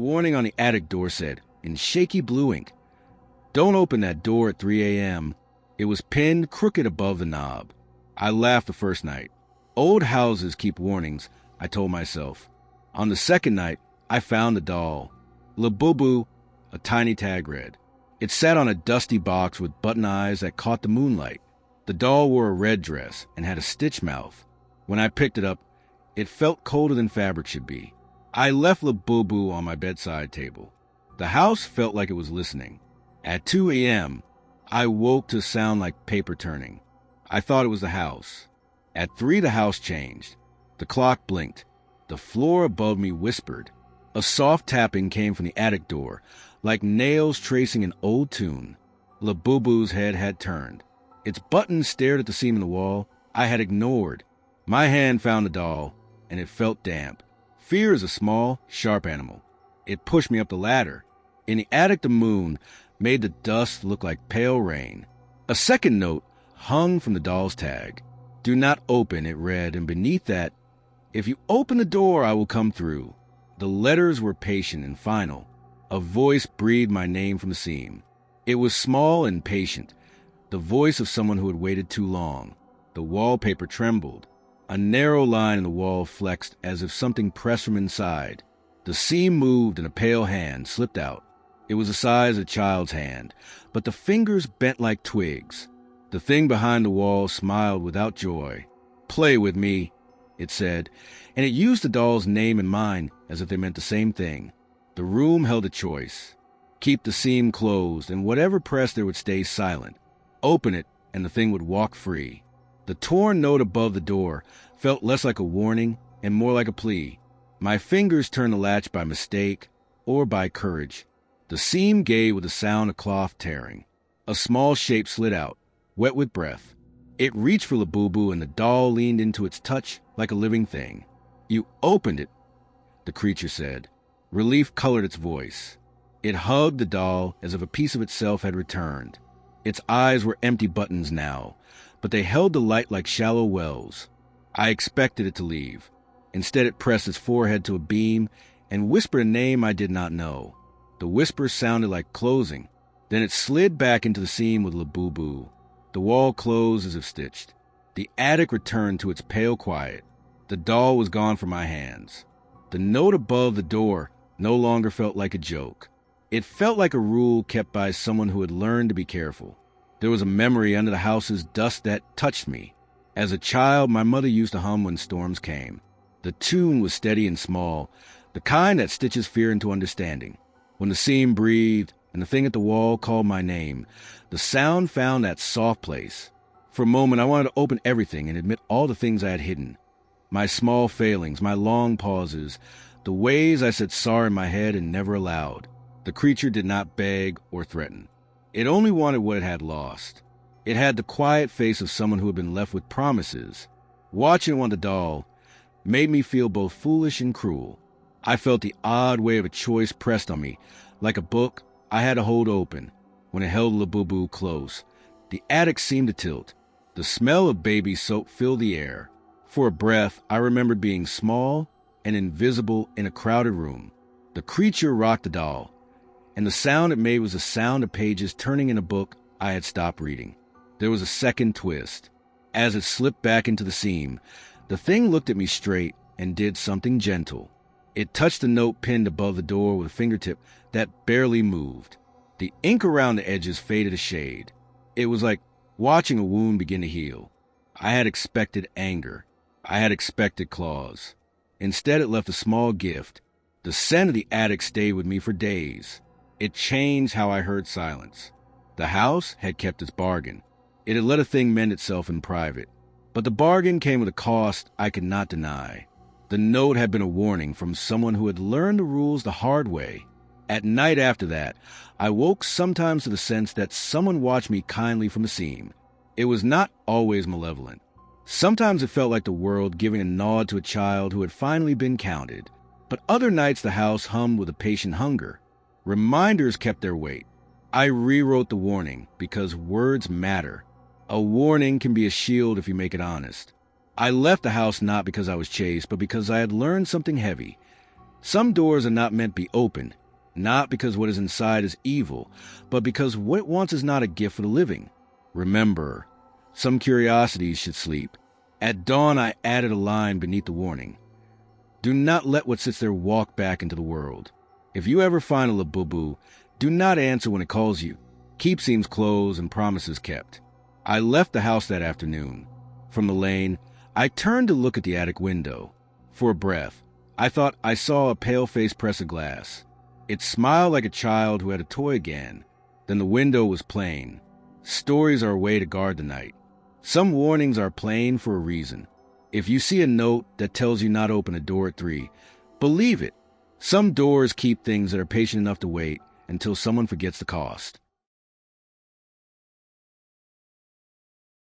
warning on the attic door said, in shaky blue ink, "Don't open that door at 3 a.m. It was pinned crooked above the knob. I laughed the first night. Old houses keep warnings, I told myself. On the second night, I found the doll. Labubu, a tiny tag read. It sat on a dusty box with button eyes that caught the moonlight. The doll wore a red dress and had a stitch mouth. When I picked it up, it felt colder than fabric should be. I left Labubu on my bedside table. The house felt like it was listening. At 2 a.m., I woke to a sound like paper turning. I thought it was the house. At 3, the house changed. The clock blinked. The floor above me whispered. A soft tapping came from the attic door, like nails tracing an old tune. Labubu's head had turned. Its buttons stared at the seam in the wall I had ignored. My hand found the doll, and it felt damp. Fear is a small, sharp animal. It pushed me up the ladder. In the attic, the moon made the dust look like pale rain. A second note hung from the doll's tag. "Do not open," it read, and beneath that, "If you open the door, I will come through." The letters were patient and final. A voice breathed my name from the seam. It was small and patient, the voice of someone who had waited too long. The wallpaper trembled. A narrow line in the wall flexed as if something pressed from inside. The seam moved and a pale hand slipped out. It was the size of a child's hand, but the fingers bent like twigs. The thing behind the wall smiled without joy. "Play with me," it said, and it used the doll's name and mine as if they meant the same thing. The room held a choice. Keep the seam closed, and whatever pressed there would stay silent. Open it, and the thing would walk free. The torn note above the door felt less like a warning and more like a plea. My fingers turned the latch by mistake or by courage. The seam gave with the sound of cloth tearing. A small shape slid out, wet with breath. It reached for Labubu, and the doll leaned into its touch like a living thing. "You opened it," the creature said. Relief colored its voice. It hugged the doll as if a piece of itself had returned. Its eyes were empty buttons now, but they held the light like shallow wells. I expected it to leave. Instead, it pressed its forehead to a beam and whispered a name I did not know. The whisper sounded like closing. Then it slid back into the seam with Labubu. The wall closed as if stitched. The attic returned to its pale quiet. The doll was gone from my hands. The note above the door no longer felt like a joke. It felt like a rule kept by someone who had learned to be careful. There was a memory under the house's dust that touched me. As a child, my mother used to hum when storms came. The tune was steady and small, the kind that stitches fear into understanding. When the seam breathed and the thing at the wall called my name, the sound found that soft place. For a moment, I wanted to open everything and admit all the things I had hidden. My small failings, my long pauses, the ways I said sorry in my head and never aloud. The creature did not beg or threaten. It only wanted what it had lost. It had the quiet face of someone who had been left with promises. Watching it on the doll made me feel both foolish and cruel. I felt the odd weight of a choice pressed on me, like a book I had to hold open. When it held Labubu close, the attic seemed to tilt. The smell of baby soap filled the air. For a breath, I remembered being small and invisible in a crowded room. The creature rocked the doll, and the sound it made was the sound of pages turning in a book I had stopped reading. There was a second twist. As it slipped back into the seam, the thing looked at me straight and did something gentle. It touched the note pinned above the door with a fingertip that barely moved. The ink around the edges faded a shade. It was like watching a wound begin to heal. I had expected anger. I had expected claws. Instead, it left a small gift. The scent of the attic stayed with me for days. It changed how I heard silence. The house had kept its bargain. It had let a thing mend itself in private. But the bargain came with a cost I could not deny. The note had been a warning from someone who had learned the rules the hard way. At night after that, I woke sometimes to the sense that someone watched me kindly from the seam. It was not always malevolent. Sometimes it felt like the world giving a nod to a child who had finally been counted. But other nights the house hummed with a patient hunger. Reminders kept their weight. I rewrote the warning because words matter. A warning can be a shield if you make it honest. I left the house not because I was chased, but because I had learned something heavy. Some doors are not meant to be opened. not because what is inside is evil, but because what it wants is not a gift for the living. Remember, some curiosities should sleep. At dawn, I added a line beneath the warning. Do not let what sits there walk back into the world. If you ever find a Labubu, do not answer when it calls you. Keep seems closed and promises kept. I left the house that afternoon. From the lane, I turned to look at the attic window. For a breath, I thought I saw a pale face press a glass. It smiled like a child who had a toy again. Then the window was plain. Stories are a way to guard the night. Some warnings are plain for a reason. If you see a note that tells you not to open a door at 3, believe it. Some doors keep things that are patient enough to wait until someone forgets the cost.